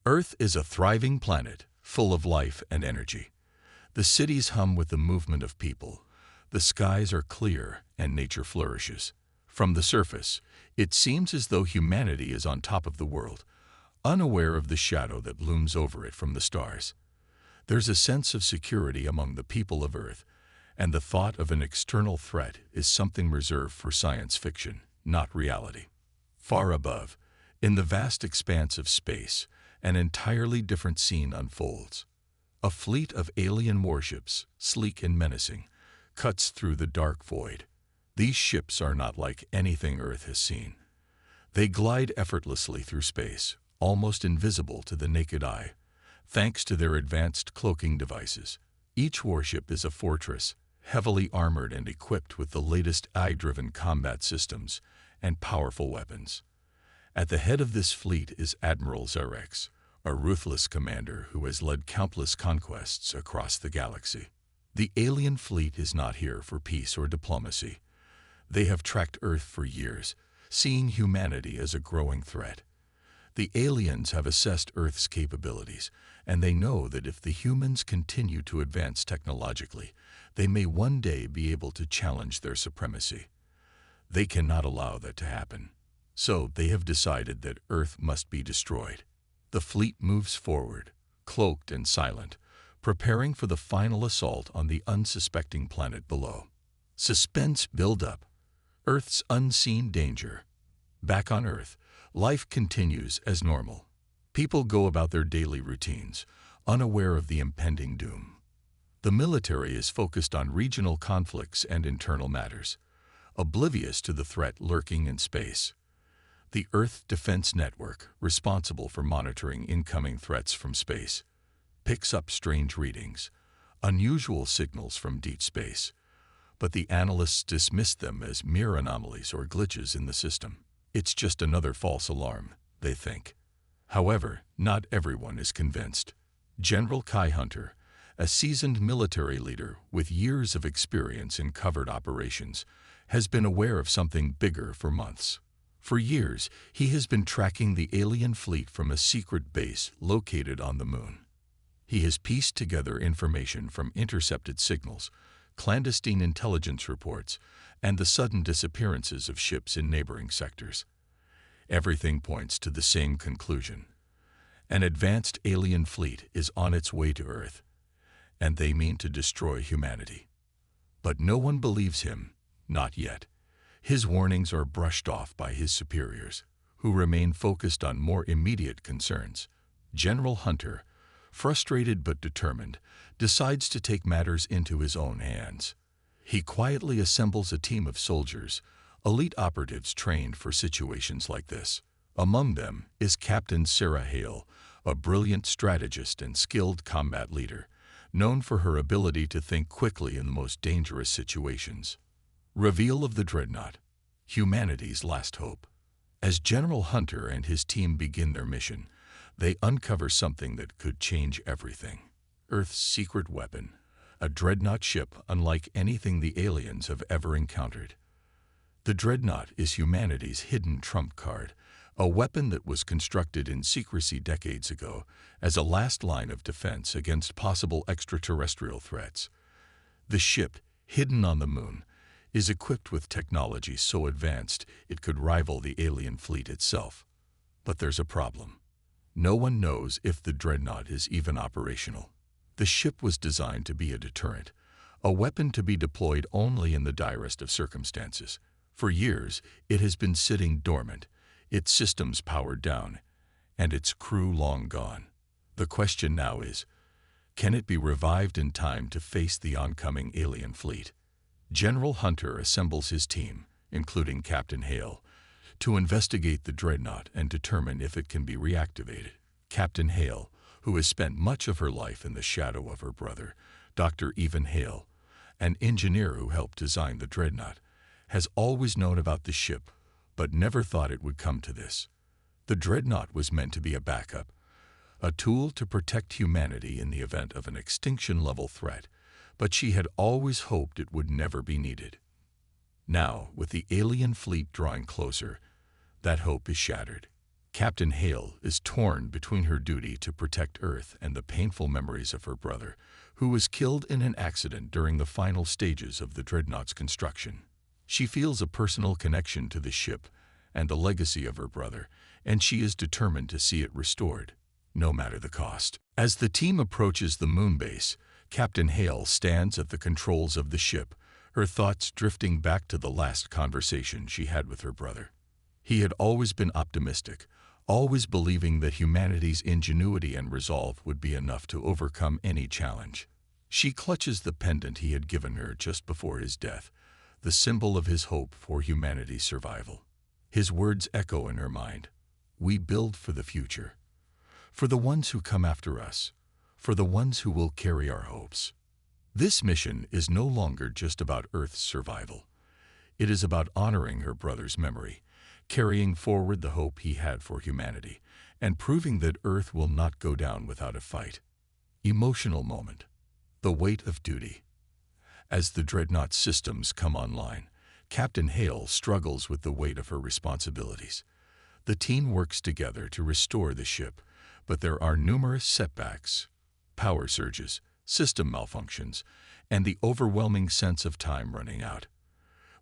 Earth is a thriving planet, full of life and energy. The cities hum with the movement of people. The skies are clear and nature flourishes. From the surface, it seems as though humanity is on top of the world, unaware of the shadow that looms over it from the stars. There's a sense of security among the people of Earth, and the thought of an external threat is something reserved for science fiction, not reality. Far above, in the vast expanse of space, an entirely different scene unfolds. A fleet of alien warships, sleek and menacing, cuts through the dark void. These ships are not like anything Earth has seen. They glide effortlessly through space, almost invisible to the naked eye, thanks to their advanced cloaking devices. Each warship is a fortress, heavily armored and equipped with the latest AI-driven combat systems and powerful weapons. At the head of this fleet is Admiral Xerxes, a ruthless commander who has led countless conquests across the galaxy. The alien fleet is not here for peace or diplomacy. They have tracked Earth for years, seeing humanity as a growing threat. The aliens have assessed Earth's capabilities, and they know that if the humans continue to advance technologically, they may one day be able to challenge their supremacy. They cannot allow that to happen. So they have decided that Earth must be destroyed. The fleet moves forward, cloaked and silent, preparing for the final assault on the unsuspecting planet below. Suspense build up. Earth's unseen danger. Back on Earth, life continues as normal. People go about their daily routines, unaware of the impending doom. The military is focused on regional conflicts and internal matters, oblivious to the threat lurking in space. The Earth Defense Network, responsible for monitoring incoming threats from space, picks up strange readings, unusual signals from deep space, but the analysts dismiss them as mere anomalies or glitches in the system. It's just another false alarm, they think. However, not everyone is convinced. General Kai Hunter, a seasoned military leader with years of experience in covert operations, has been aware of something bigger for months. For years, he has been tracking the alien fleet from a secret base located on the moon. He has pieced together information from intercepted signals, clandestine intelligence reports, and the sudden disappearances of ships in neighboring sectors. Everything points to the same conclusion. An advanced alien fleet is on its way to Earth, and they mean to destroy humanity. But no one believes him, not yet. His warnings are brushed off by his superiors, who remain focused on more immediate concerns. General Hunter, frustrated but determined, decides to take matters into his own hands. He quietly assembles a team of soldiers, elite operatives trained for situations like this. Among them is Captain Sarah Hale, a brilliant strategist and skilled combat leader, known for her ability to think quickly in the most dangerous situations. Reveal of the Dreadnought, humanity's last hope. As General Hunter and his team begin their mission, they uncover something that could change everything. Earth's secret weapon, a Dreadnought ship unlike anything the aliens have ever encountered. The Dreadnought is humanity's hidden trump card, a weapon that was constructed in secrecy decades ago as a last line of defense against possible extraterrestrial threats. The ship, hidden on the moon, is equipped with technology so advanced it could rival the alien fleet itself. But there's a problem. No one knows if the Dreadnought is even operational. The ship was designed to be a deterrent, a weapon to be deployed only in the direst of circumstances. For years, it has been sitting dormant, its systems powered down, and its crew long gone. The question now is, can it be revived in time to face the oncoming alien fleet? General Hunter assembles his team, including Captain Hale, to investigate the Dreadnought and determine if it can be reactivated. Captain Hale, who has spent much of her life in the shadow of her brother, Dr. Evan Hale, an engineer who helped design the Dreadnought, has always known about the ship, but never thought it would come to this. The Dreadnought was meant to be a backup, a tool to protect humanity in the event of an extinction-level threat, but she had always hoped it would never be needed. Now, with the alien fleet drawing closer, that hope is shattered. Captain Hale is torn between her duty to protect Earth and the painful memories of her brother, who was killed in an accident during the final stages of the Dreadnought's construction. She feels a personal connection to the ship and the legacy of her brother, and she is determined to see it restored, no matter the cost. As the team approaches the moon base, Captain Hale stands at the controls of the ship, her thoughts drifting back to the last conversation she had with her brother. He had always been optimistic, always believing that humanity's ingenuity and resolve would be enough to overcome any challenge. She clutches the pendant he had given her just before his death, the symbol of his hope for humanity's survival. His words echo in her mind. We build for the future, for the ones who come after us, for the ones who will carry our hopes. This mission is no longer just about Earth's survival. It is about honoring her brother's memory, carrying forward the hope he had for humanity, and proving that Earth will not go down without a fight. Emotional moment. The weight of duty. As the Dreadnought systems come online, Captain Hale struggles with the weight of her responsibilities. The team works together to restore the ship, but there are numerous setbacks, power surges, system malfunctions, and the overwhelming sense of time running out.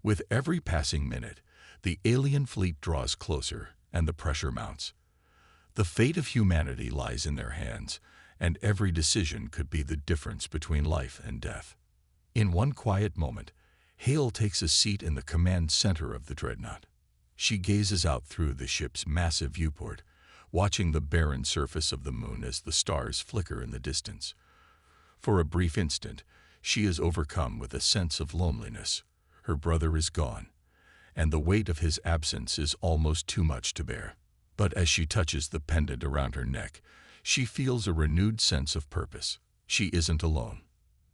With every passing minute, the alien fleet draws closer and the pressure mounts. The fate of humanity lies in their hands, and every decision could be the difference between life and death. In one quiet moment, Hale takes a seat in the command center of the Dreadnought. She gazes out through the ship's massive viewport, watching the barren surface of the moon as the stars flicker in the distance. For a brief instant, she is overcome with a sense of loneliness. Her brother is gone, and the weight of his absence is almost too much to bear. But as she touches the pendant around her neck, she feels a renewed sense of purpose. She isn't alone.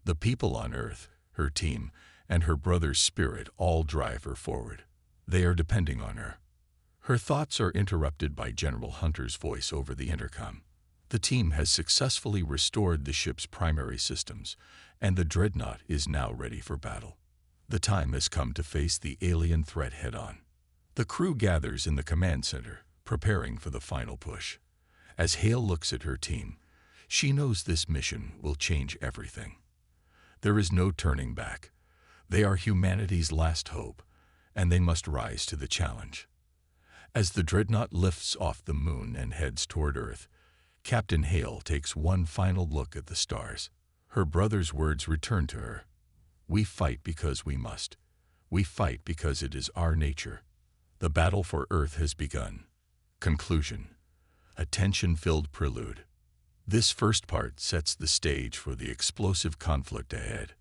The people on Earth, her team, and her brother's spirit all drive her forward. They are depending on her. Her thoughts are interrupted by General Hunter's voice over the intercom. The team has successfully restored the ship's primary systems, and the Dreadnought is now ready for battle. The time has come to face the alien threat head-on. The crew gathers in the command center, preparing for the final push. As Hale looks at her team, she knows this mission will change everything. There is no turning back. They are humanity's last hope, and they must rise to the challenge. As the Dreadnought lifts off the moon and heads toward Earth, Captain Hale takes one final look at the stars. Her brother's words return to her. We fight because we must. We fight because it is our nature. The battle for Earth has begun. Conclusion. A tension-filled prelude. This first part sets the stage for the explosive conflict ahead.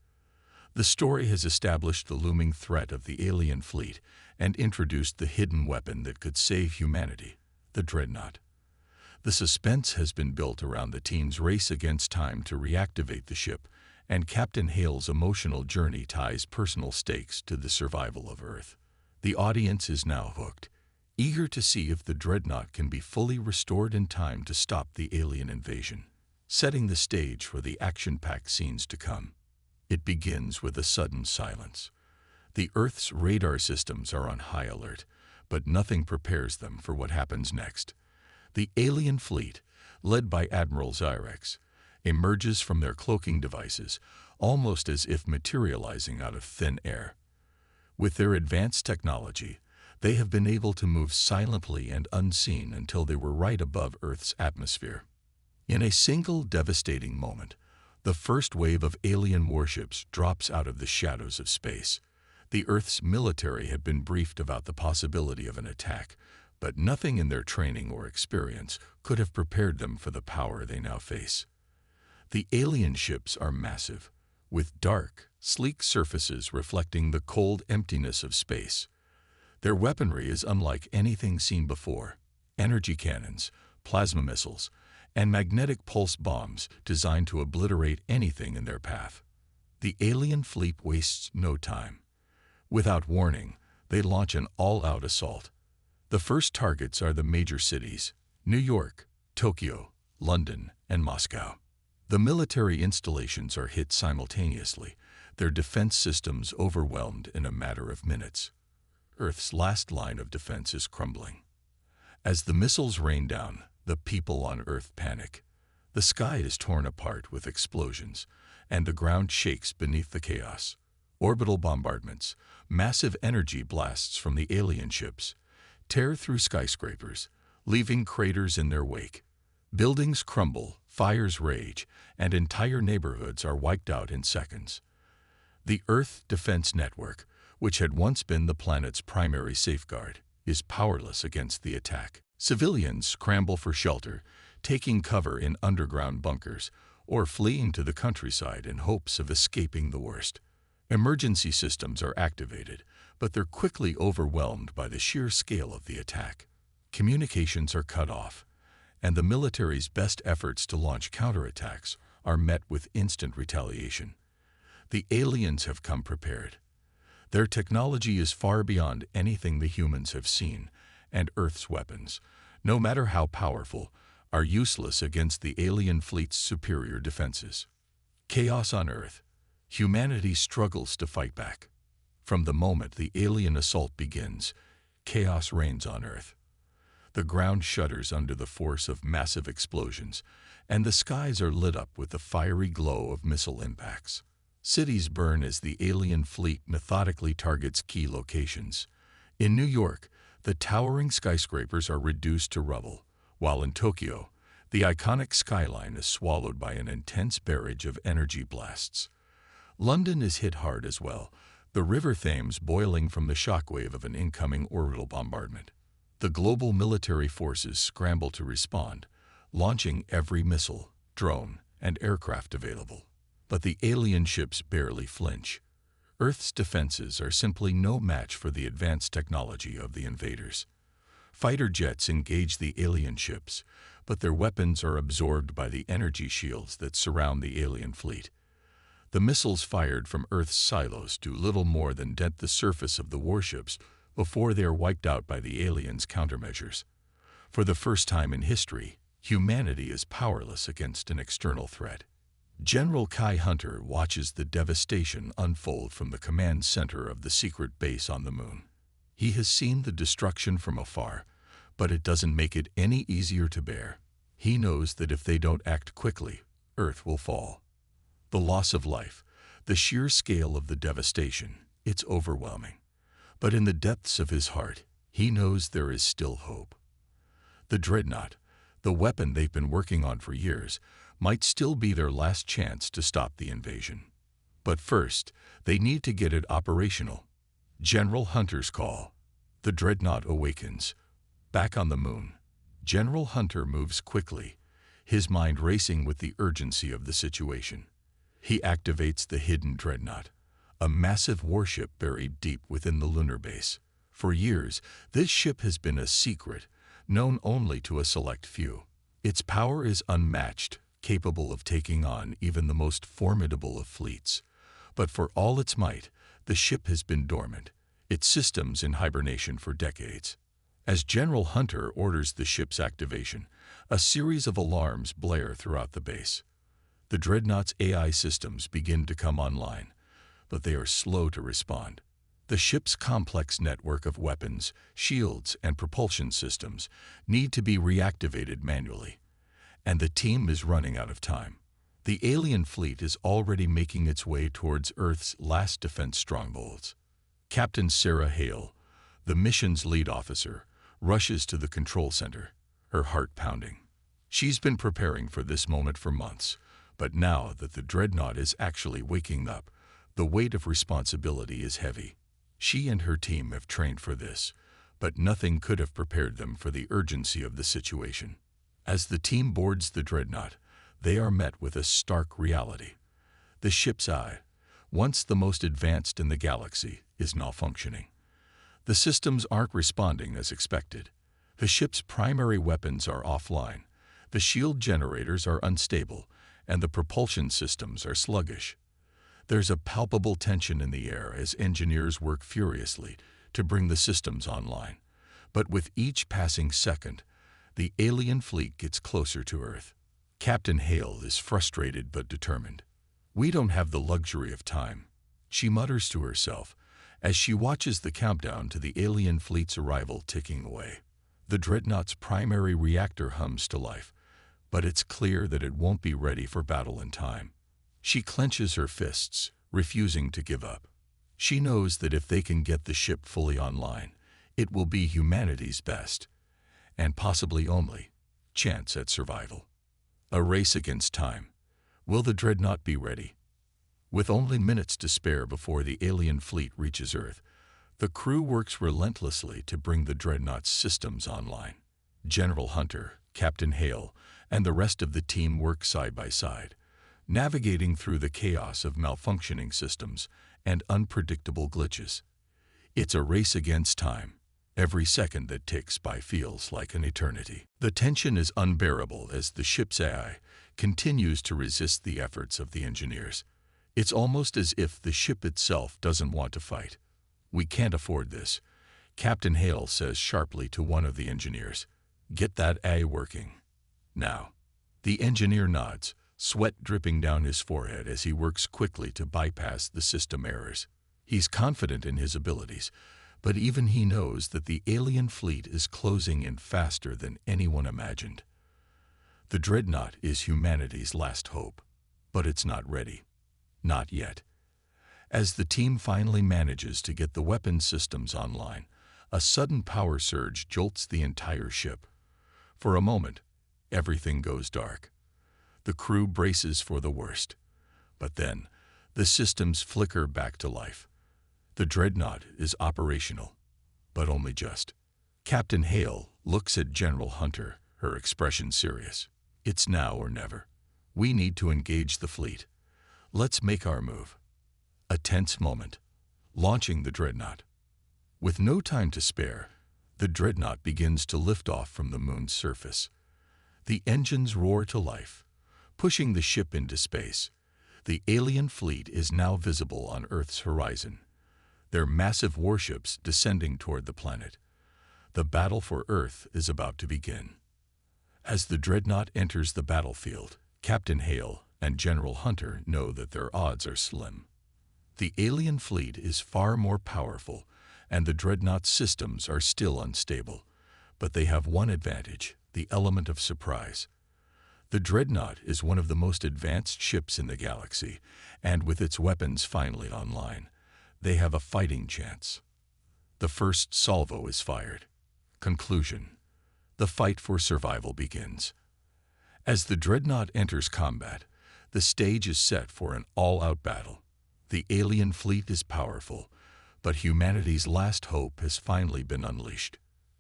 The story has established the looming threat of the alien fleet and introduced the hidden weapon that could save humanity, the Dreadnought. The suspense has been built around the team's race against time to reactivate the ship, and Captain Hale's emotional journey ties personal stakes to the survival of Earth. The audience is now hooked, eager to see if the Dreadnought can be fully restored in time to stop the alien invasion, setting the stage for the action-packed scenes to come. It begins with a sudden silence. The Earth's radar systems are on high alert, but nothing prepares them for what happens next. The alien fleet, led by Admiral Zyrex, emerges from their cloaking devices, almost as if materializing out of thin air. With their advanced technology, they have been able to move silently and unseen until they were right above Earth's atmosphere. In a single devastating moment, the first wave of alien warships drops out of the shadows of space. The Earth's military had been briefed about the possibility of an attack, but nothing in their training or experience could have prepared them for the power they now face. The alien ships are massive, with dark, sleek surfaces reflecting the cold emptiness of space. Their weaponry is unlike anything seen before: energy cannons, plasma missiles, and magnetic pulse bombs designed to obliterate anything in their path. The alien fleet wastes no time. Without warning, they launch an all-out assault. The first targets are the major cities: New York, Tokyo, London, and Moscow. The military installations are hit simultaneously, their defense systems overwhelmed in a matter of minutes. Earth's last line of defense is crumbling. As the missiles rain down, the people on Earth panic. The sky is torn apart with explosions, and the ground shakes beneath the chaos. Orbital bombardments, massive energy blasts from the alien ships, tear through skyscrapers, leaving craters in their wake. Buildings crumble, fires rage, and entire neighborhoods are wiped out in seconds. The Earth Defense Network, which had once been the planet's primary safeguard, is powerless against the attack. Civilians scramble for shelter, taking cover in underground bunkers or fleeing to the countryside in hopes of escaping the worst. Emergency systems are activated, but they're quickly overwhelmed by the sheer scale of the attack. Communications are cut off, and the military's best efforts to launch counterattacks are met with instant retaliation. The aliens have come prepared. Their technology is far beyond anything the humans have seen, and Earth's weapons, no matter how powerful, are useless against the alien fleet's superior defenses. Chaos on Earth. Humanity struggles to fight back. From the moment the alien assault begins, chaos reigns on Earth. The ground shudders under the force of massive explosions, and the skies are lit up with the fiery glow of missile impacts. Cities burn as the alien fleet methodically targets key locations. In New York, the towering skyscrapers are reduced to rubble, while in Tokyo, the iconic skyline is swallowed by an intense barrage of energy blasts. London is hit hard as well, the River Thames boiling from the shockwave of an incoming orbital bombardment. The global military forces scramble to respond, launching every missile, drone, and aircraft available. But the alien ships barely flinch. Earth's defenses are simply no match for the advanced technology of the invaders. Fighter jets engage the alien ships, but their weapons are absorbed by the energy shields that surround the alien fleet. The missiles fired from Earth's silos do little more than dent the surface of the warships before they are wiped out by the aliens' countermeasures. For the first time in history, humanity is powerless against an external threat. General Kai Hunter watches the devastation unfold from the command center of the secret base on the moon. He has seen the destruction from afar, but it doesn't make it any easier to bear. He knows that if they don't act quickly, Earth will fall. The loss of life, the sheer scale of the devastation, it's overwhelming. But in the depths of his heart, he knows there is still hope. The Dreadnought, the weapon they've been working on for years, might still be their last chance to stop the invasion. But first, they need to get it operational. General Hunter's call. The Dreadnought awakens. Back on the moon, General Hunter moves quickly, his mind racing with the urgency of the situation. He activates the hidden Dreadnought, a massive warship buried deep within the lunar base. For years, this ship has been a secret, known only to a select few. Its power is unmatched, capable of taking on even the most formidable of fleets. But for all its might, the ship has been dormant, its systems in hibernation for decades. As General Hunter orders the ship's activation, a series of alarms blare throughout the base. The Dreadnought's AI systems begin to come online, but they are slow to respond. The ship's complex network of weapons, shields, and propulsion systems need to be reactivated manually, and the team is running out of time. The alien fleet is already making its way towards Earth's last defense strongholds. Captain Sarah Hale, the mission's lead officer, rushes to the control center, her heart pounding. She's been preparing for this moment for months, but now that the Dreadnought is actually waking up, the weight of responsibility is heavy. She and her team have trained for this, but nothing could have prepared them for the urgency of the situation. As the team boards the Dreadnought, they are met with a stark reality. The ship's eye, once the most advanced in the galaxy, is malfunctioning. The systems aren't responding as expected. The ship's primary weapons are offline, the shield generators are unstable, and the propulsion systems are sluggish. There's a palpable tension in the air as engineers work furiously to bring the systems online. But with each passing second, the alien fleet gets closer to Earth. Captain Hale is frustrated but determined. "We don't have the luxury of time," she mutters to herself as she watches the countdown to the alien fleet's arrival ticking away. The Dreadnought's primary reactor hums to life, but it's clear that it won't be ready for battle in time. She clenches her fists, refusing to give up. She knows that if they can get the ship fully online, it will be humanity's best, and possibly only, chance at survival. A race against time. Will the Dreadnought be ready? With only minutes to spare before the alien fleet reaches Earth, the crew works relentlessly to bring the Dreadnought's systems online. General Hunter, Captain Hale, and the rest of the team work side by side, navigating through the chaos of malfunctioning systems and unpredictable glitches. It's a race against time. Every second that ticks by feels like an eternity. The tension is unbearable as the ship's AI continues to resist the efforts of the engineers. It's almost as if the ship itself doesn't want to fight. "We can't afford this," Captain Hale says sharply to one of the engineers. "Get that AI working now." The engineer nods, sweat dripping down his forehead as he works quickly to bypass the system errors. He's confident in his abilities, but even he knows that the alien fleet is closing in faster than anyone imagined. The Dreadnought is humanity's last hope, but it's not ready. Not yet. As the team finally manages to get the weapon systems online, a sudden power surge jolts the entire ship. For a moment, everything goes dark. The crew braces for the worst. But then, the systems flicker back to life. The Dreadnought is operational, but only just. Captain Hale looks at General Hunter, her expression serious. "It's now or never. We need to engage the fleet. Let's make our move." A tense moment. Launching the Dreadnought. With no time to spare, the Dreadnought begins to lift off from the moon's surface. The engines roar to life, pushing the ship into space. The alien fleet is now visible on Earth's horizon, their massive warships descending toward the planet. The battle for Earth is about to begin. As the Dreadnought enters the battlefield, Captain Hale and General Hunter know that their odds are slim. The alien fleet is far more powerful, and the Dreadnought's systems are still unstable. But they have one advantage, the element of surprise. The Dreadnought is one of the most advanced ships in the galaxy, and with its weapons finally online, they have a fighting chance. The first salvo is fired. Conclusion. The fight for survival begins. As the Dreadnought enters combat, the stage is set for an all-out battle. The alien fleet is powerful, but humanity's last hope has finally been unleashed.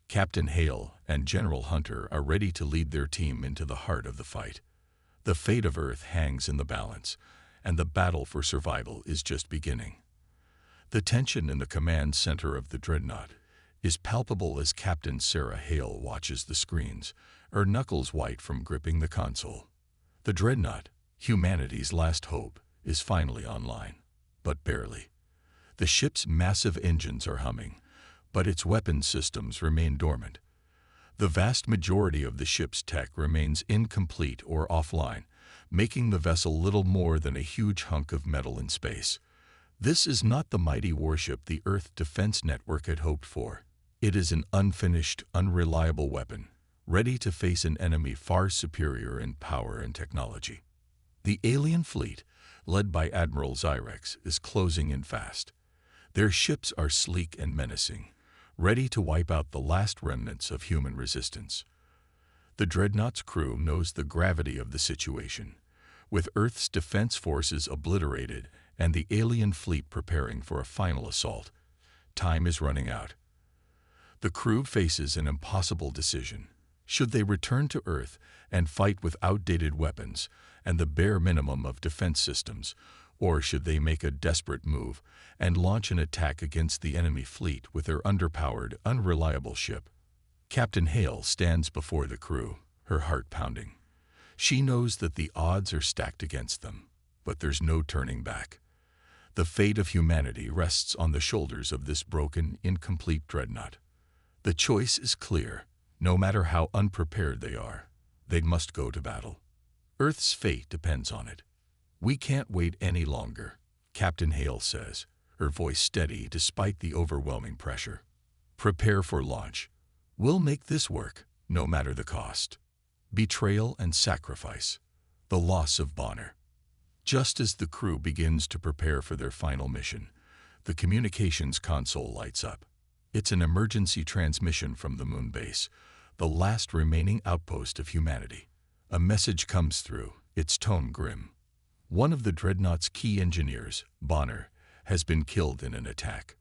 Captain Hale and General Hunter are ready to lead their team into the heart of the fight. The fate of Earth hangs in the balance, and the battle for survival is just beginning. The tension in the command center of the Dreadnought is palpable as Captain Sarah Hale watches the screens, her knuckles white from gripping the console. The Dreadnought, humanity's last hope, is finally online, but barely. The ship's massive engines are humming, but its weapon systems remain dormant. The vast majority of the ship's tech remains incomplete or offline, making the vessel little more than a huge hunk of metal in space. This is not the mighty warship the Earth Defense Network had hoped for. It is an unfinished, unreliable weapon, ready to face an enemy far superior in power and technology. The alien fleet, led by Admiral Zyrex, is closing in fast. Their ships are sleek and menacing, ready to wipe out the last remnants of human resistance. The Dreadnought's crew knows the gravity of the situation. With Earth's defense forces obliterated and the alien fleet preparing for a final assault, time is running out. The crew faces an impossible decision. Should they return to Earth and fight with outdated weapons and the bare minimum of defense systems, or should they make a desperate move and launch an attack against the enemy fleet with their underpowered, unreliable ship? Captain Hale stands before the crew, her heart pounding. She knows that the odds are stacked against them, but there's no turning back. The fate of humanity rests on the shoulders of this broken, incomplete Dreadnought. The choice is clear. No matter how unprepared they are, they must go to battle. Earth's fate depends on it. "We can't wait any longer," Captain Hale says, her voice steady despite the overwhelming pressure. "Prepare for launch. We'll make this work, no matter the cost. Betrayal and sacrifice. The loss of Bonner. Just as the crew begins to prepare for their final mission, the communications console lights up. It's an emergency transmission from the moon base, the last remaining outpost of humanity. A message comes through, its tone grim. One of the Dreadnought's key engineers, Bonner, has been killed in an attack.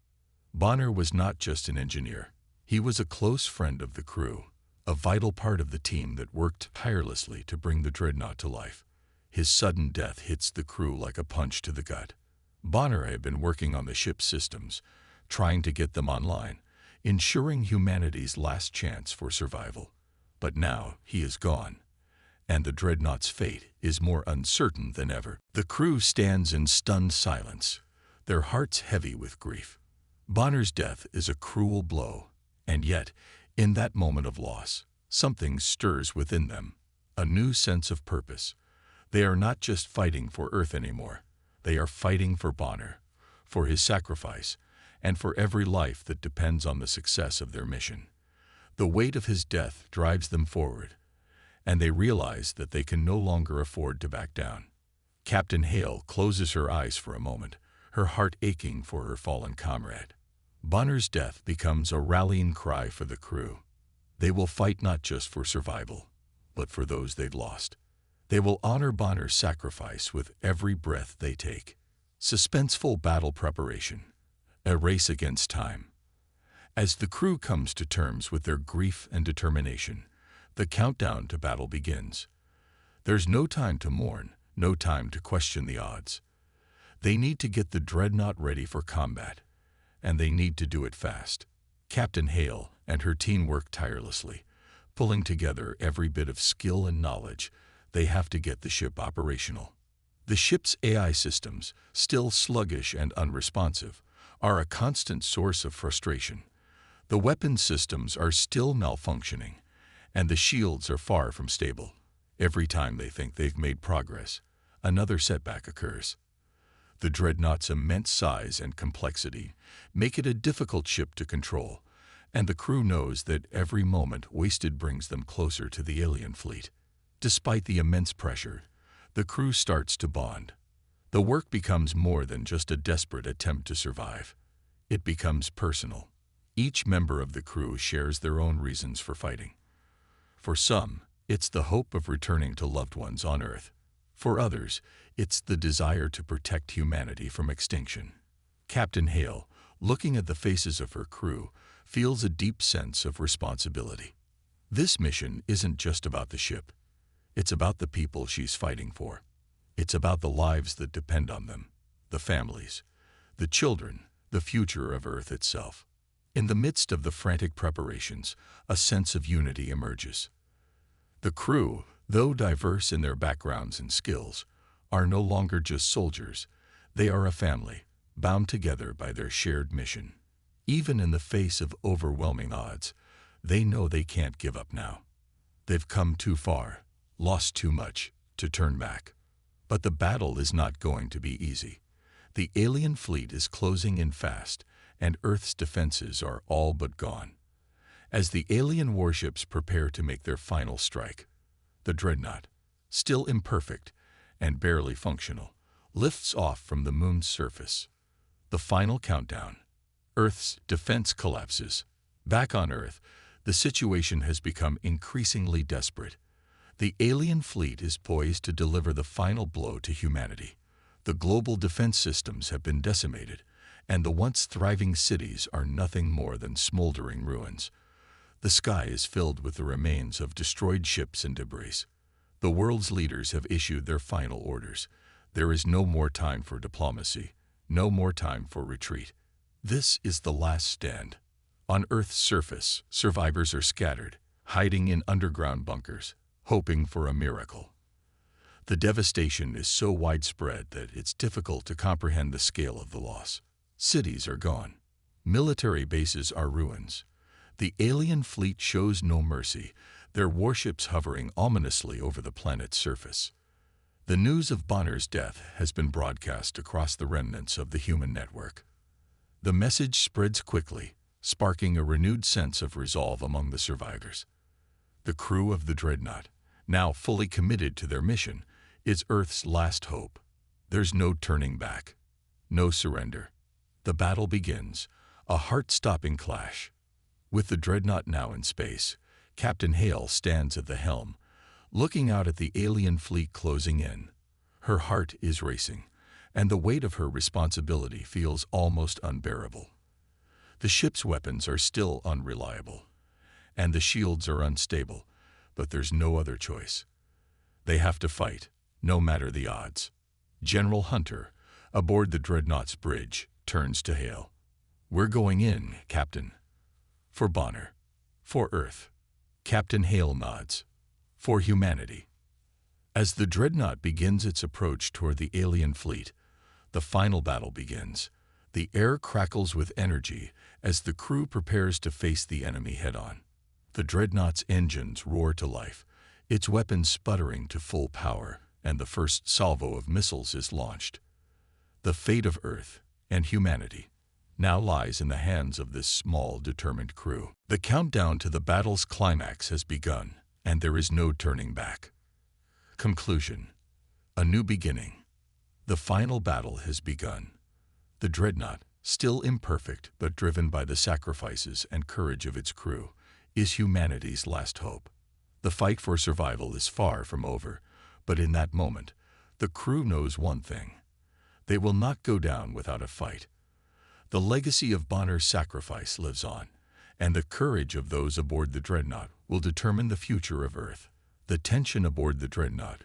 Bonner was not just an engineer. He was a close friend of the crew, a vital part of the team that worked tirelessly to bring the Dreadnought to life. His sudden death hits the crew like a punch to the gut. Bonner had been working on the ship's systems, trying to get them online, ensuring humanity's last chance for survival. But now he is gone, and the Dreadnought's fate is more uncertain than ever. The crew stands in stunned silence, their hearts heavy with grief. Bonner's death is a cruel blow, and yet, in that moment of loss, something stirs within them, a new sense of purpose. They are not just fighting for Earth anymore. They are fighting for Bonner, for his sacrifice, and for every life that depends on the success of their mission. The weight of his death drives them forward, and they realize that they can no longer afford to back down. Captain Hale closes her eyes for a moment, her heart aching for her fallen comrade. Bonner's death becomes a rallying cry for the crew. They will fight not just for survival, but for those they've lost. They will honor Bonner's sacrifice with every breath they take. Suspenseful battle preparation. A race against time. As the crew comes to terms with their grief and determination, the countdown to battle begins. There's no time to mourn, no time to question the odds. They need to get the Dreadnought ready for combat, and they need to do it fast. Captain Hale and her team work tirelessly, pulling together every bit of skill and knowledge. They have to get the ship operational. The ship's AI systems, still sluggish and unresponsive, are a constant source of frustration. The weapon systems are still malfunctioning, and the shields are far from stable. Every time they think they've made progress, another setback occurs. The Dreadnought's immense size and complexity make it a difficult ship to control, and the crew knows that every moment wasted brings them closer to the alien fleet. Despite the immense pressure, the crew starts to bond. The work becomes more than just a desperate attempt to survive. It becomes personal. Each member of the crew shares their own reasons for fighting. For some, it's the hope of returning to loved ones on Earth. For others, it's the desire to protect humanity from extinction. Captain Hale, looking at the faces of her crew, feels a deep sense of responsibility. This mission isn't just about the ship. It's about the people she's fighting for. It's about the lives that depend on them, the families, the children, the future of Earth itself. In the midst of the frantic preparations, a sense of unity emerges. The crew, though diverse in their backgrounds and skills, are no longer just soldiers. They are a family, bound together by their shared mission. Even in the face of overwhelming odds, they know they can't give up now. They've come too far, lost too much, to turn back. But the battle is not going to be easy. The alien fleet is closing in fast, and Earth's defenses are all but gone. As the alien warships prepare to make their final strike, the Dreadnought, still imperfect and barely functional, lifts off from the moon's surface. The final countdown. Earth's defense collapses. Back on Earth, the situation has become increasingly desperate. The alien fleet is poised to deliver the final blow to humanity. The global defense systems have been decimated, and the once thriving cities are nothing more than smoldering ruins. The sky is filled with the remains of destroyed ships and debris. The world's leaders have issued their final orders. There is no more time for diplomacy, no more time for retreat. This is the last stand. On Earth's surface, survivors are scattered, hiding in underground bunkers, hoping for a miracle. The devastation is so widespread that it's difficult to comprehend the scale of the loss. Cities are gone. Military bases are ruins. The alien fleet shows no mercy, their warships hovering ominously over the planet's surface. The news of Bonner's death has been broadcast across the remnants of the human network. The message spreads quickly, sparking a renewed sense of resolve among the survivors. The crew of the Dreadnought, now fully committed to their mission, is Earth's last hope. There's no turning back, no surrender. The battle begins, a heart-stopping clash. With the Dreadnought now in space, Captain Hale stands at the helm, looking out at the alien fleet closing in. Her heart is racing, and the weight of her responsibility feels almost unbearable. The ship's weapons are still unreliable, and the shields are unstable, but there's no other choice. They have to fight, no matter the odds. General Hunter, aboard the Dreadnought's bridge, turns to Hale. "We're going in, Captain." "For Bonner." "For Earth." Captain Hale nods. "For humanity." As the Dreadnought begins its approach toward the alien fleet, the final battle begins. The air crackles with energy as the crew prepares to face the enemy head-on. The Dreadnought's engines roar to life, its weapons sputtering to full power, and the first salvo of missiles is launched. The fate of Earth and humanity now lies in the hands of this small, determined crew. The countdown to the battle's climax has begun, and there is no turning back. Conclusion. A new beginning. The final battle has begun. The Dreadnought, still imperfect but driven by the sacrifices and courage of its crew, is humanity's last hope. The fight for survival is far from over, but in that moment, the crew knows one thing. They will not go down without a fight. The legacy of Bonner's sacrifice lives on, and the courage of those aboard the Dreadnought will determine the future of Earth. The tension aboard the Dreadnought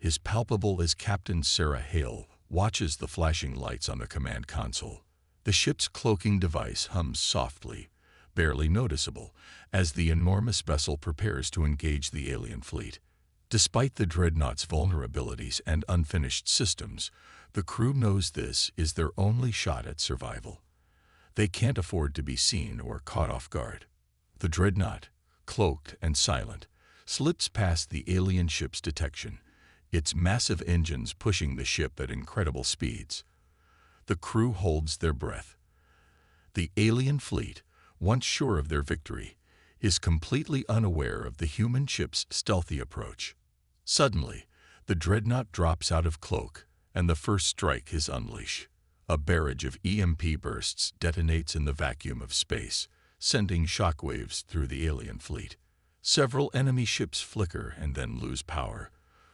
is palpable as Captain Sarah Hale watches the flashing lights on the command console. The ship's cloaking device hums softly, barely noticeable, as the enormous vessel prepares to engage the alien fleet. Despite the Dreadnought's vulnerabilities and unfinished systems, the crew knows this is their only shot at survival. They can't afford to be seen or caught off guard. The Dreadnought, cloaked and silent, slips past the alien ship's detection, its massive engines pushing the ship at incredible speeds. The crew holds their breath. The alien fleet, once sure of their victory, is completely unaware of the human ship's stealthy approach. Suddenly, the Dreadnought drops out of cloak, and the first strike is unleashed. A barrage of EMP bursts detonates in the vacuum of space, sending shockwaves through the alien fleet. Several enemy ships flicker and then lose power,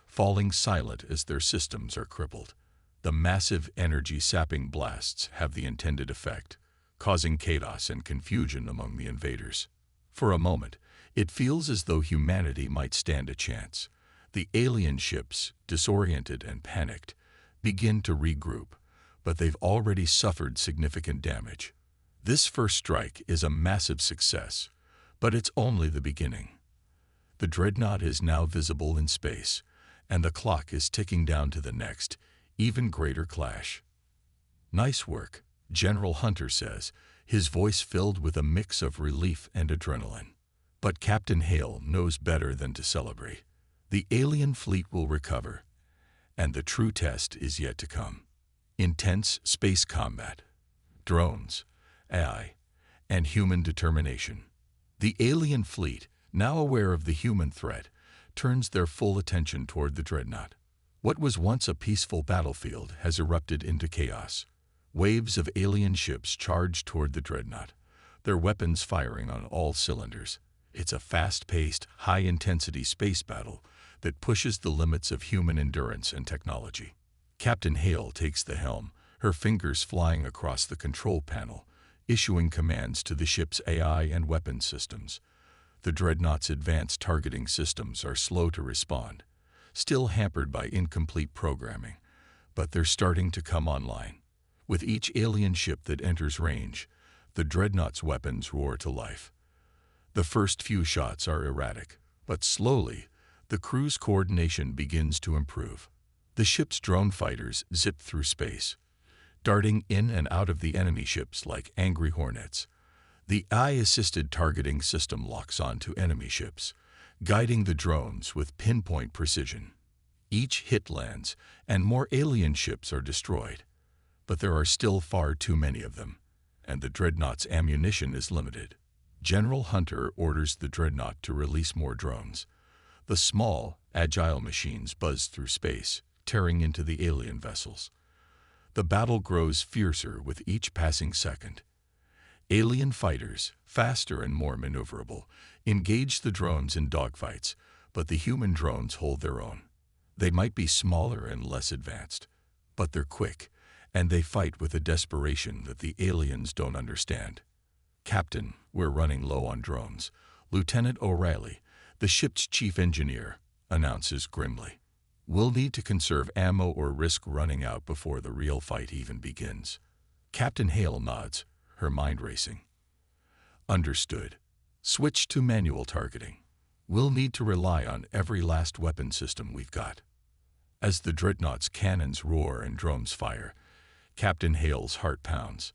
falling silent as their systems are crippled. The massive energy-sapping blasts have the intended effect, causing chaos and confusion among the invaders. For a moment, it feels as though humanity might stand a chance. The alien ships, disoriented and panicked, begin to regroup, but they've already suffered significant damage. This first strike is a massive success, but it's only the beginning. The Dreadnought is now visible in space, and the clock is ticking down to the next, even greater clash. "Nice work," General Hunter says, his voice filled with a mix of relief and adrenaline. But Captain Hale knows better than to celebrate. The alien fleet will recover, and the true test is yet to come. Intense space combat, drones, AI, and human determination. The alien fleet, now aware of the human threat, turns their full attention toward the Dreadnought. What was once a peaceful battlefield has erupted into chaos. Waves of alien ships charge toward the Dreadnought, their weapons firing on all cylinders. It's a fast-paced, high-intensity space battle that pushes the limits of human endurance and technology. Captain Hale takes the helm, her fingers flying across the control panel, issuing commands to the ship's AI and weapons systems. The Dreadnought's advanced targeting systems are slow to respond, still hampered by incomplete programming, but they're starting to come online. With each alien ship that enters range, the Dreadnought's weapons roar to life. The first few shots are erratic, but slowly, the crew's coordination begins to improve. The ship's drone fighters zip through space, darting in and out of the enemy ships like angry hornets. The AI-assisted targeting system locks onto enemy ships, guiding the drones with pinpoint precision. Each hit lands, and more alien ships are destroyed. But there are still far too many of them, and the Dreadnought's ammunition is limited. General Hunter orders the Dreadnought to release more drones. The small, agile machines buzz through space, tearing into the alien vessels. The battle grows fiercer with each passing second. Alien fighters, faster and more maneuverable, engage the drones in dogfights, but the human drones hold their own. They might be smaller and less advanced, but they're quick, and they fight with a desperation that the aliens don't understand. "Captain, we're running low on drones," Lieutenant O'Reilly, the ship's chief engineer, announces grimly. "We'll need to conserve ammo or risk running out before the real fight even begins." Captain Hale nods, her mind racing. "Understood. Switch to manual targeting. We'll need to rely on every last weapon system we've got." As the Dreadnought's cannons roar and drones fire, Captain Hale's heart pounds.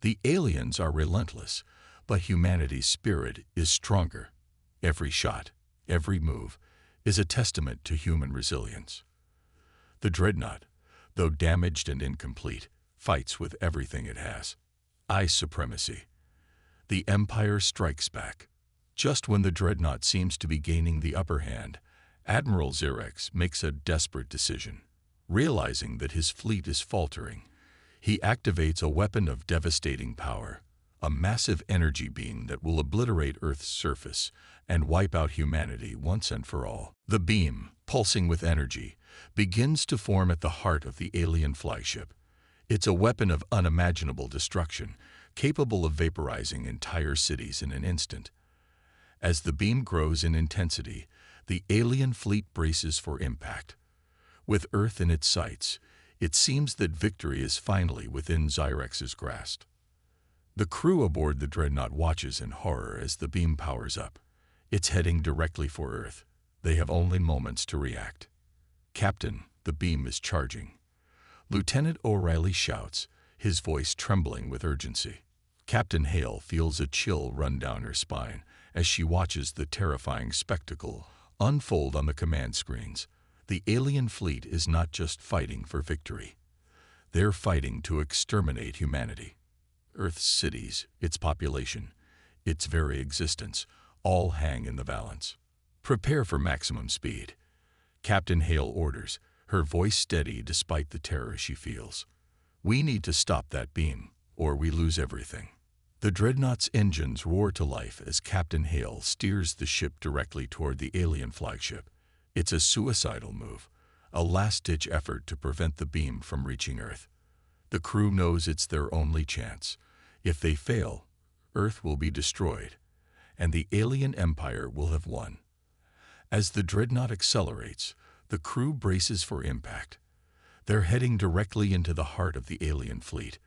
The aliens are relentless, but humanity's spirit is stronger. Every shot, every move, is a testament to human resilience. The Dreadnought, though damaged and incomplete, fights with everything it has. Ice supremacy. The Empire strikes back. Just when the Dreadnought seems to be gaining the upper hand, Admiral Xerex makes a desperate decision. Realizing that his fleet is faltering, he activates a weapon of devastating power, a massive energy beam that will obliterate Earth's surface and wipe out humanity once and for all. The beam, pulsing with energy, begins to form at the heart of the alien flagship. It's a weapon of unimaginable destruction, capable of vaporizing entire cities in an instant. As the beam grows in intensity, the alien fleet braces for impact. With Earth in its sights, it seems that victory is finally within Xerex's grasp. The crew aboard the Dreadnought watches in horror as the beam powers up. It's heading directly for Earth. They have only moments to react. "Captain, the beam is charging," Lieutenant O'Reilly shouts, his voice trembling with urgency. Captain Hale feels a chill run down her spine as she watches the terrifying spectacle unfold on the command screens. The alien fleet is not just fighting for victory. They're fighting to exterminate humanity. Earth's cities, its population, its very existence, all hang in the balance. "Prepare for maximum speed," Captain Hale orders, her voice steady despite the terror she feels. "We need to stop that beam, or we lose everything." The Dreadnought's engines roar to life as Captain Hale steers the ship directly toward the alien flagship. It's a suicidal move, a last-ditch effort to prevent the beam from reaching Earth. The crew knows it's their only chance. If they fail, Earth will be destroyed, and the alien empire will have won. As the Dreadnought accelerates, the crew braces for impact. They're heading directly into the heart of the alien fleet,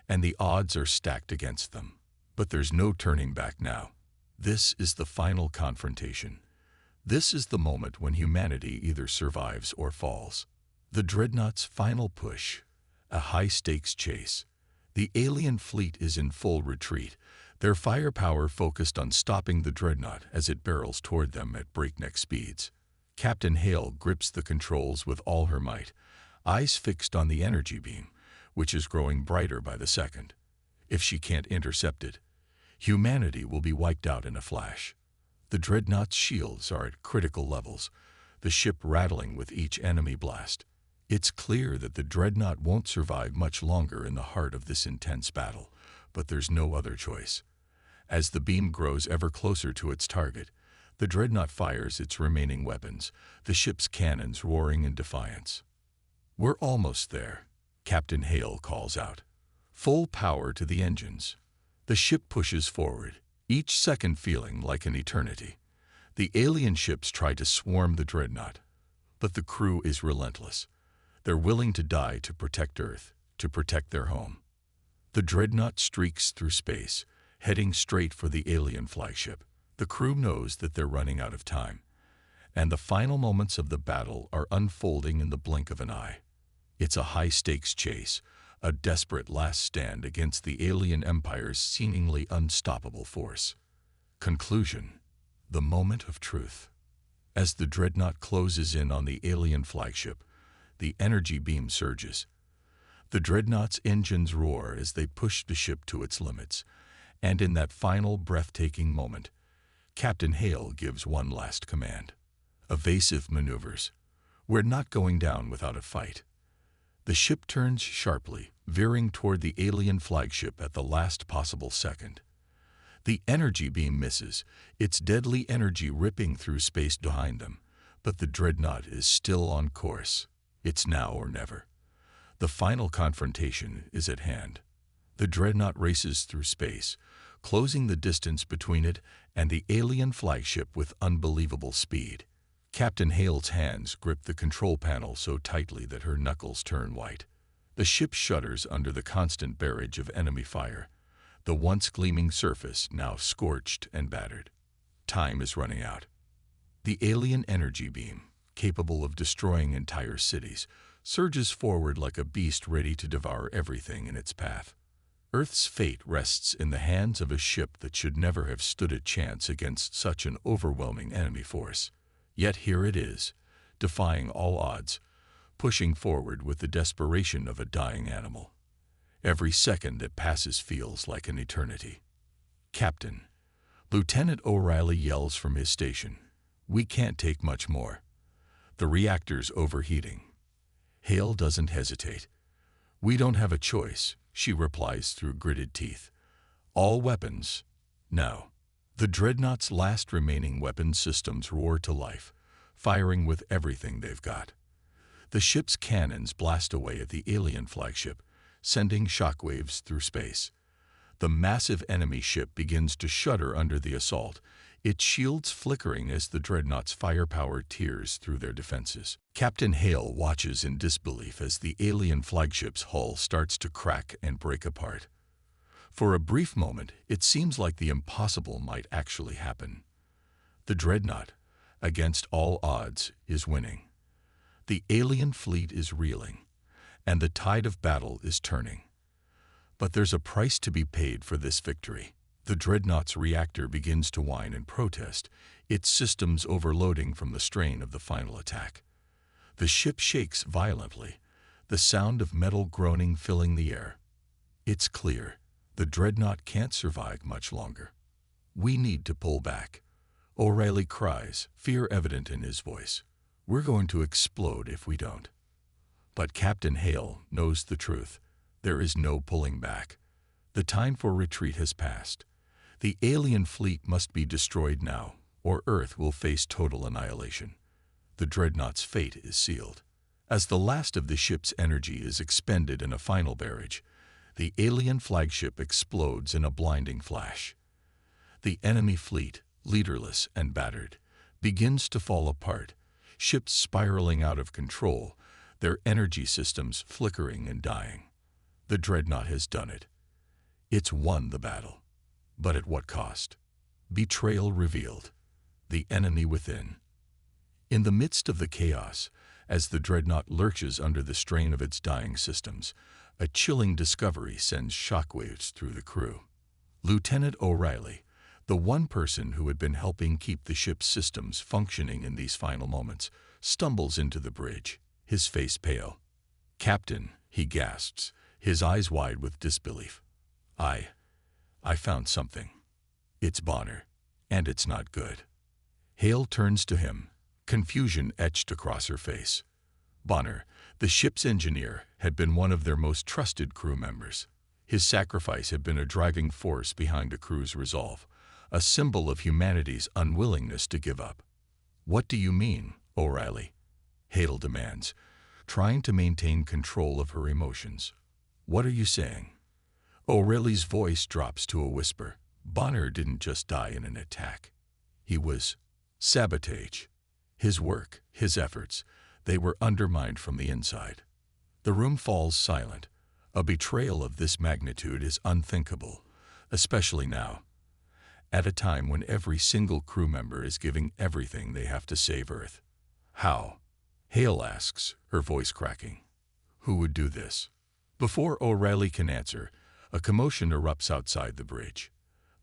and the odds are stacked against them. But there's no turning back now. This is the final confrontation. This is the moment when humanity either survives or falls. The Dreadnought's final push, a high-stakes chase. The alien fleet is in full retreat, their firepower focused on stopping the Dreadnought as it barrels toward them at breakneck speeds. Captain Hale grips the controls with all her might, eyes fixed on the energy beam, which is growing brighter by the second. If she can't intercept it, humanity will be wiped out in a flash. The Dreadnought's shields are at critical levels, the ship rattling with each enemy blast. It's clear that the Dreadnought won't survive much longer in the heart of this intense battle, but there's no other choice. As the beam grows ever closer to its target, the Dreadnought fires its remaining weapons, the ship's cannons roaring in defiance. "We're almost there," Captain Hale calls out. Full power to the engines. The ship pushes forward, each second feeling like an eternity. The alien ships try to swarm the Dreadnought, but the crew is relentless. They're willing to die to protect Earth, to protect their home. The Dreadnought streaks through space, heading straight for the alien flagship. The crew knows that they're running out of time, and the final moments of the battle are unfolding in the blink of an eye. It's a high-stakes chase, a desperate last stand against the alien empire's seemingly unstoppable force. Conclusion: the moment of truth. As the Dreadnought closes in on the alien flagship, the energy beam surges. The Dreadnought's engines roar as they push the ship to its limits, and in that final breathtaking moment, Captain Hale gives one last command. Evasive maneuvers. We're not going down without a fight. The ship turns sharply, veering toward the alien flagship at the last possible second. The energy beam misses, its deadly energy ripping through space behind them, but the Dreadnought is still on course. It's now or never. The final confrontation is at hand. The Dreadnought races through space, closing the distance between it and the alien flagship with unbelievable speed. Captain Hale's hands grip the control panel so tightly that her knuckles turn white. The ship shudders under the constant barrage of enemy fire, the once gleaming surface now scorched and battered. Time is running out. The alien energy beam, capable of destroying entire cities, surges forward like a beast ready to devour everything in its path. Earth's fate rests in the hands of a ship that should never have stood a chance against such an overwhelming enemy force. Yet here it is, defying all odds, pushing forward with the desperation of a dying animal. Every second that passes feels like an eternity. Captain, Lieutenant O'Reilly yells from his station, "We can't take much more. The reactor's overheating." Hale doesn't hesitate. "We don't have a choice," she replies through gritted teeth. "All weapons, now." The Dreadnought's last remaining weapon systems roar to life, firing with everything they've got. The ship's cannons blast away at the alien flagship, sending shockwaves through space. The massive enemy ship begins to shudder under the assault, its shields flickering as the Dreadnought's firepower tears through their defenses. Captain Hale watches in disbelief as the alien flagship's hull starts to crack and break apart. For a brief moment, it seems like the impossible might actually happen. The Dreadnought, against all odds, is winning. The alien fleet is reeling, and the tide of battle is turning. But there's a price to be paid for this victory. The Dreadnought's reactor begins to whine in protest, its systems overloading from the strain of the final attack. The ship shakes violently, the sound of metal groaning filling the air. It's clear. The Dreadnought can't survive much longer. "We need to pull back," O'Reilly cries, fear evident in his voice. "We're going to explode if we don't." But Captain Hale knows the truth. There is no pulling back. The time for retreat has passed. The alien fleet must be destroyed now, or Earth will face total annihilation. The Dreadnought's fate is sealed. As the last of the ship's energy is expended in a final barrage, the alien flagship explodes in a blinding flash. The enemy fleet, leaderless and battered, begins to fall apart, ships spiraling out of control, their energy systems flickering and dying. The Dreadnought has done it. It's won the battle. But at what cost? Betrayal revealed. The enemy within. In the midst of the chaos, as the Dreadnought lurches under the strain of its dying systems, a chilling discovery sends shockwaves through the crew. Lieutenant O'Reilly, the one person who had been helping keep the ship's systems functioning in these final moments, stumbles into the bridge, his face pale. "Captain," he gasps, his eyes wide with disbelief. I found something. It's Bonner, and it's not good." Hale turns to him, confusion etched across her face. Bonner, the ship's engineer, had been one of their most trusted crew members. His sacrifice had been a driving force behind the crew's resolve, a symbol of humanity's unwillingness to give up. "What do you mean, O'Reilly?" Hale demands, trying to maintain control of her emotions. "What are you saying?" O'Reilly's voice drops to a whisper. "Bonner didn't just die in an attack. He was sabotage. His work, his efforts, they were undermined from the inside." The room falls silent. A betrayal of this magnitude is unthinkable, especially now, at a time when every single crew member is giving everything they have to save Earth. "How?" Hale asks, her voice cracking. "Who would do this?" Before O'Reilly can answer, a commotion erupts outside the bridge.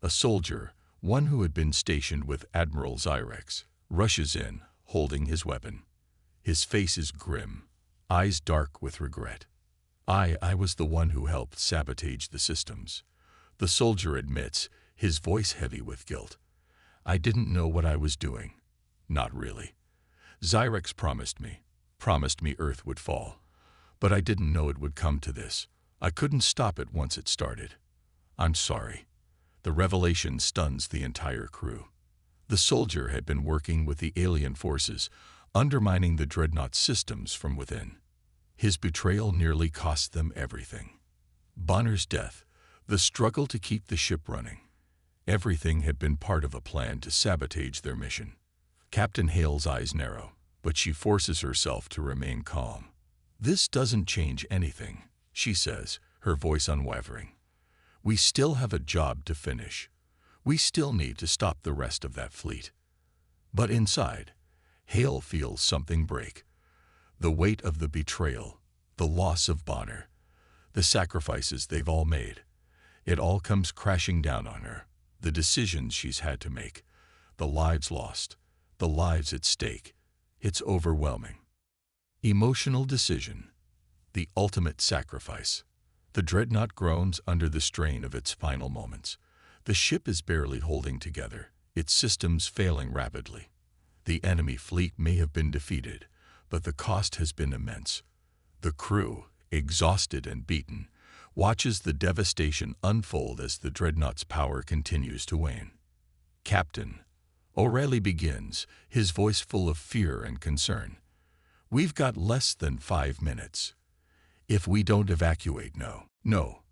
A soldier, one who had been stationed with Admiral Zyrex, rushes in, holding his weapon. His face is grim, eyes dark with regret. I was the one who helped sabotage the systems. The soldier admits, his voice heavy with guilt. I didn't know what I was doing. Not really. Zyrex promised me Earth would fall. But I didn't know it would come to this. I couldn't stop it once it started. I'm sorry. The revelation stuns the entire crew. The soldier had been working with the alien forces, undermining the Dreadnought systems from within. His betrayal nearly cost them everything. Bonner's death, the struggle to keep the ship running. Everything had been part of a plan to sabotage their mission. Captain Hale's eyes narrow, but she forces herself to remain calm. This doesn't change anything, she says, her voice unwavering. We still have a job to finish. We still need to stop the rest of that fleet. But inside, Hale feels something break. The weight of the betrayal, the loss of Bonner, the sacrifices they've all made. It all comes crashing down on her. The decisions she's had to make, the lives lost, the lives at stake. It's overwhelming. Emotional decision, the ultimate sacrifice. The Dreadnought groans under the strain of its final moments. The ship is barely holding together, its systems failing rapidly. The enemy fleet may have been defeated, but the cost has been immense. The crew, exhausted and beaten, watches the devastation unfold as the Dreadnought's power continues to wane. Captain O'Reilly begins, his voice full of fear and concern. We've got less than 5 minutes. If we don't evacuate, No.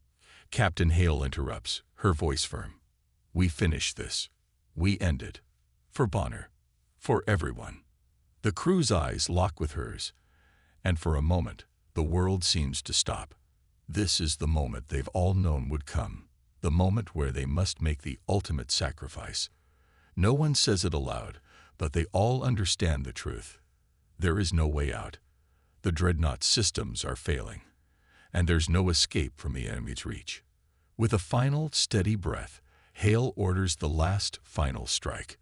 Captain Hale interrupts, her voice firm. We finish this. We end it. For Bonner. For everyone. The crew's eyes lock with hers, and for a moment, the world seems to stop. This is the moment they've all known would come, the moment where they must make the ultimate sacrifice. No one says it aloud, but they all understand the truth. There is no way out. The Dreadnought systems are failing, and there's no escape from the enemy's reach. With a final, steady breath, Hale orders the last, final strike.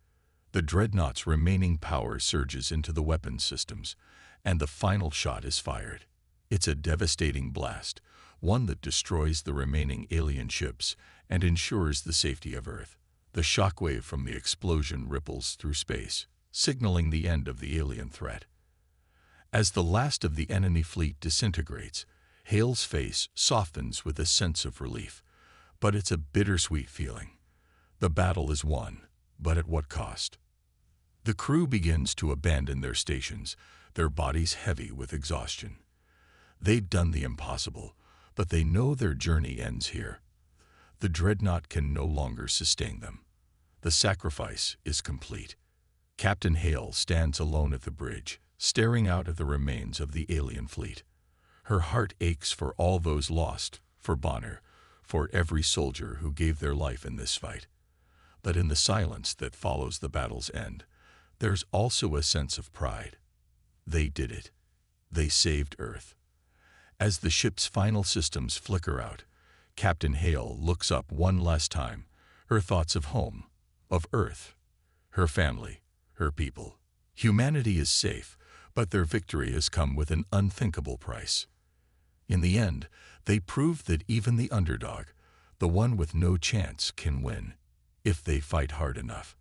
The Dreadnought's remaining power surges into the weapons systems, and the final shot is fired. It's a devastating blast, one that destroys the remaining alien ships and ensures the safety of Earth. The shockwave from the explosion ripples through space, signaling the end of the alien threat. As the last of the enemy fleet disintegrates, Hale's face softens with a sense of relief, but it's a bittersweet feeling. The battle is won, but at what cost? The crew begins to abandon their stations, their bodies heavy with exhaustion. They've done the impossible, but they know their journey ends here. The Dreadnought can no longer sustain them. The sacrifice is complete. Captain Hale stands alone at the bridge, staring out at the remains of the alien fleet. Her heart aches for all those lost, for Bonner, for every soldier who gave their life in this fight. But in the silence that follows the battle's end, there's also a sense of pride. They did it. They saved Earth. As the ship's final systems flicker out, Captain Hale looks up one last time, her thoughts of home, of Earth, her family, her people. Humanity is safe, but their victory has come with an unthinkable price. In the end, they proved that even the underdog, the one with no chance, can win, if they fight hard enough.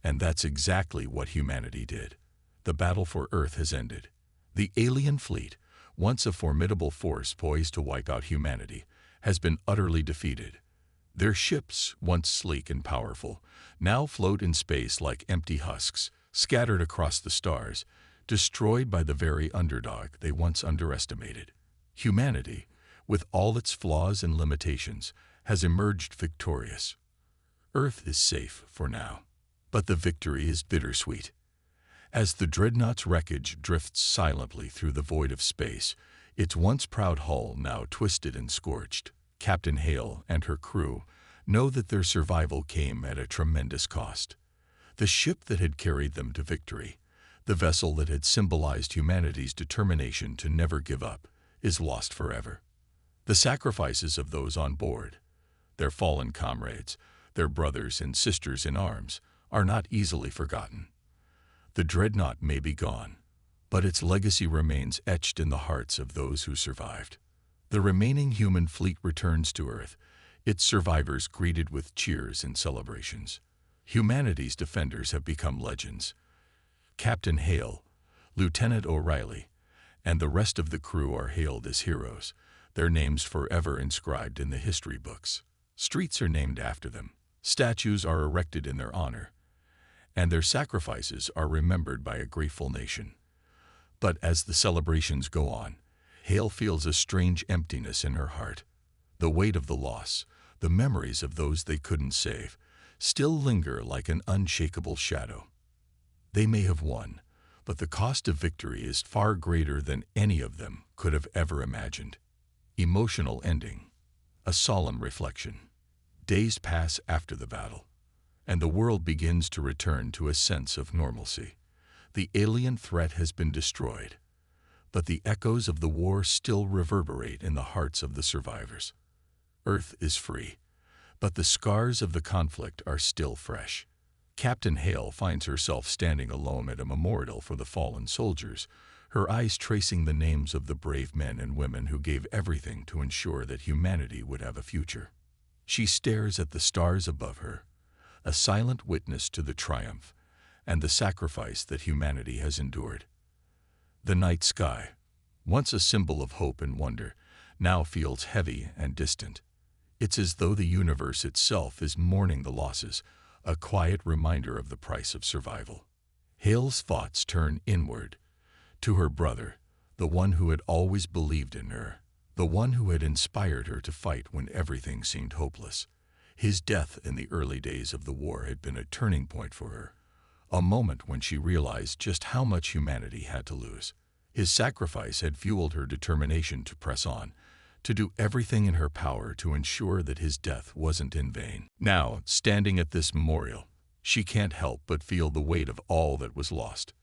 And that's exactly what humanity did. The battle for Earth has ended. The alien fleet, once a formidable force poised to wipe out humanity, has been utterly defeated. Their ships, once sleek and powerful, now float in space like empty husks, scattered across the stars, destroyed by the very underdog they once underestimated. Humanity, with all its flaws and limitations, has emerged victorious. Earth is safe for now, but the victory is bittersweet. As the Dreadnought's wreckage drifts silently through the void of space, its once proud hull now twisted and scorched, Captain Hale and her crew know that their survival came at a tremendous cost. The ship that had carried them to victory, the vessel that had symbolized humanity's determination to never give up, is lost forever. The sacrifices of those on board, their fallen comrades, their brothers and sisters in arms, are not easily forgotten. The Dreadnought may be gone, but its legacy remains etched in the hearts of those who survived. The remaining human fleet returns to Earth, its survivors greeted with cheers and celebrations. Humanity's defenders have become legends. Captain Hale, Lieutenant O'Reilly, and the rest of the crew are hailed as heroes, their names forever inscribed in the history books. Streets are named after them, statues are erected in their honor, and their sacrifices are remembered by a grateful nation. But as the celebrations go on, Hale feels a strange emptiness in her heart. The weight of the loss, the memories of those they couldn't save, still linger like an unshakable shadow. They may have won, but the cost of victory is far greater than any of them could have ever imagined. Emotional ending. A solemn reflection. Days pass after the battle, and the world begins to return to a sense of normalcy. The alien threat has been destroyed, but the echoes of the war still reverberate in the hearts of the survivors. Earth is free, but the scars of the conflict are still fresh. Captain Hale finds herself standing alone at a memorial for the fallen soldiers, her eyes tracing the names of the brave men and women who gave everything to ensure that humanity would have a future. She stares at the stars above her, a silent witness to the triumph and the sacrifice that humanity has endured. The night sky, once a symbol of hope and wonder, now feels heavy and distant. It's as though the universe itself is mourning the losses, a quiet reminder of the price of survival. Hale's thoughts turn inward, to her brother, the one who had always believed in her, the one who had inspired her to fight when everything seemed hopeless. His death in the early days of the war had been a turning point for her, a moment when she realized just how much humanity had to lose. His sacrifice had fueled her determination to press on, to do everything in her power to ensure that his death wasn't in vain. Now, standing at this memorial, she can't help but feel the weight of all that was lost.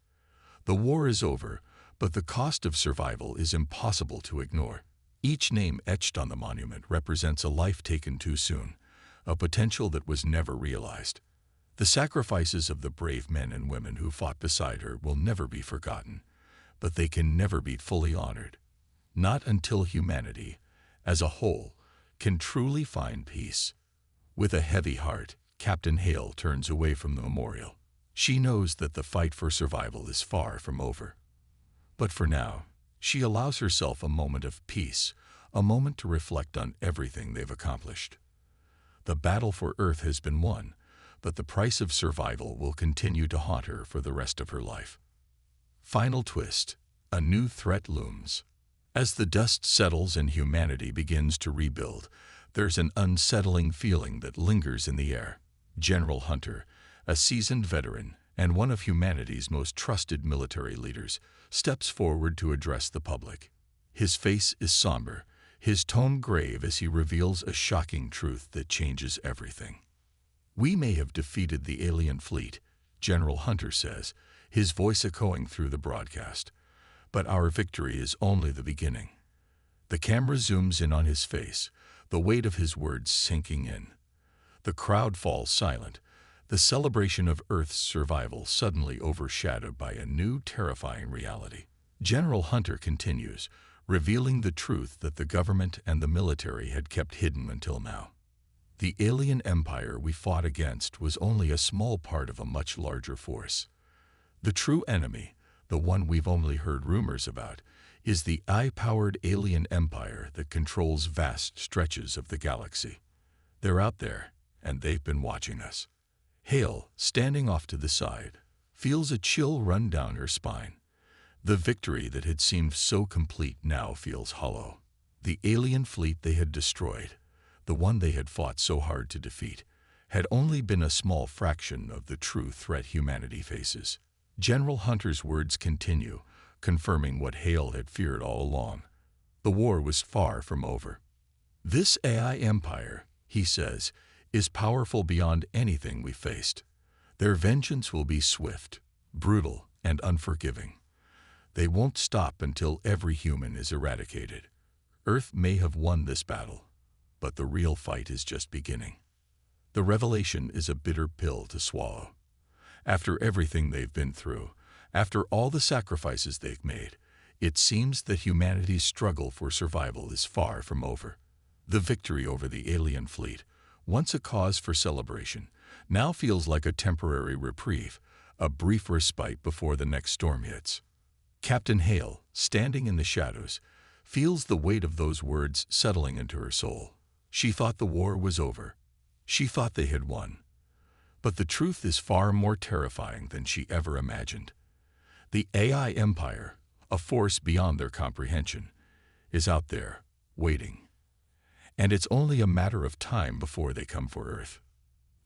The war is over, but the cost of survival is impossible to ignore. Each name etched on the monument represents a life taken too soon, a potential that was never realized. The sacrifices of the brave men and women who fought beside her will never be forgotten, but they can never be fully honored. Not until humanity, as a whole, can truly find peace. With a heavy heart, Captain Hale turns away from the memorial. She knows that the fight for survival is far from over. But for now, she allows herself a moment of peace, a moment to reflect on everything they've accomplished. The battle for Earth has been won, but the price of survival will continue to haunt her for the rest of her life. Final twist: a new threat looms. As the dust settles and humanity begins to rebuild, there's an unsettling feeling that lingers in the air. General Hunter, a seasoned veteran and one of humanity's most trusted military leaders, steps forward to address the public. His face is somber, his tone grave as he reveals a shocking truth that changes everything. "We may have defeated the alien fleet," General Hunter says, his voice echoing through the broadcast. "But our victory is only the beginning." The camera zooms in on his face, the weight of his words sinking in. The crowd falls silent, the celebration of Earth's survival suddenly overshadowed by a new terrifying reality. General Hunter continues, revealing the truth that the government and the military had kept hidden until now. The alien empire we fought against was only a small part of a much larger force. The true enemy, the one we've only heard rumors about, is the AI-powered alien empire that controls vast stretches of the galaxy. They're out there, and they've been watching us. Hale, standing off to the side, feels a chill run down her spine. The victory that had seemed so complete now feels hollow. The alien fleet they had destroyed, the one they had fought so hard to defeat, had only been a small fraction of the true threat humanity faces. General Hunter's words continue, confirming what Hale had feared all along. The war was far from over. "This AI empire," he says, "is powerful beyond anything we faced. Their vengeance will be swift, brutal, and unforgiving. They won't stop until every human is eradicated. Earth may have won this battle, but the real fight is just beginning." The revelation is a bitter pill to swallow. After everything they've been through, after all the sacrifices they've made, It seems that humanity's struggle for survival is far from over. The victory over the alien fleet, once a cause for celebration, now feels like a temporary reprieve, a brief respite before the next storm hits. Captain Hale, standing in the shadows, feels the weight of those words settling into her soul. She thought the war was over. She thought they had won. But the truth is far more terrifying than she ever imagined. The AI empire, a force beyond their comprehension, is out there, waiting. And it's only a matter of time before they come for Earth.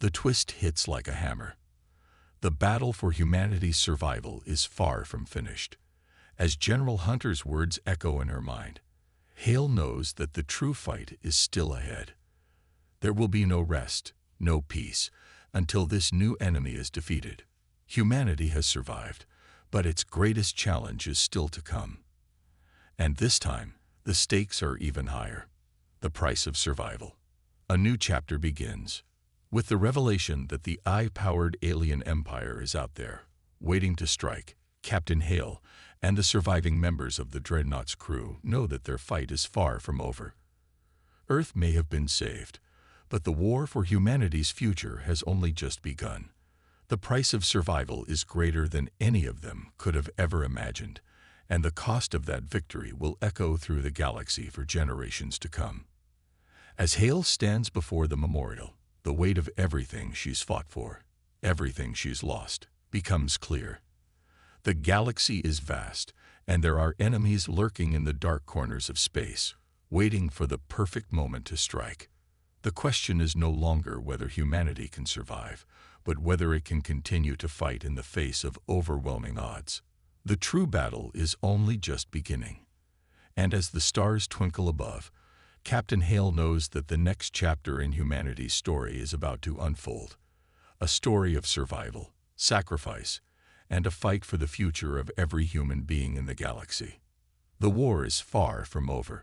The twist hits like a hammer. The battle for humanity's survival is far from finished. As General Hunter's words echo in her mind, Hale knows that the true fight is still ahead. There will be no rest, no peace, until this new enemy is defeated. Humanity has survived, but its greatest challenge is still to come. And this time, the stakes are even higher. The price of survival. A new chapter begins, with the revelation that the AI-powered alien empire is out there, waiting to strike. Captain Hale and the surviving members of the Dreadnought's crew know that their fight is far from over. Earth may have been saved, but the war for humanity's future has only just begun. The price of survival is greater than any of them could have ever imagined, and the cost of that victory will echo through the galaxy for generations to come. As Hale stands before the memorial, the weight of everything she's fought for, everything she's lost, becomes clear. The galaxy is vast, and there are enemies lurking in the dark corners of space, waiting for the perfect moment to strike. The question is no longer whether humanity can survive, but whether it can continue to fight in the face of overwhelming odds. The true battle is only just beginning. And as the stars twinkle above, Captain Hale knows that the next chapter in humanity's story is about to unfold. A story of survival, sacrifice, and a fight for the future of every human being in the galaxy. The war is far from over.